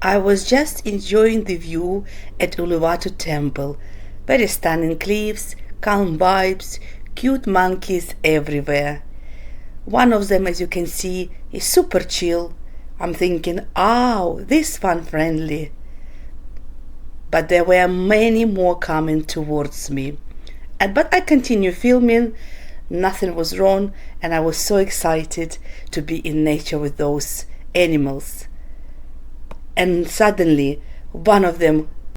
I was just enjoying the view at Uluwatu Temple. Very stunning cliffs, calm vibes, cute monkeys everywhere. One of them, as you can see, is super chill. I'm thinking, oh, this fun friendly. But there were many more coming towards me. But I continued filming, nothing was wrong, and I was so excited to be in nature with those animals. And suddenly, one of them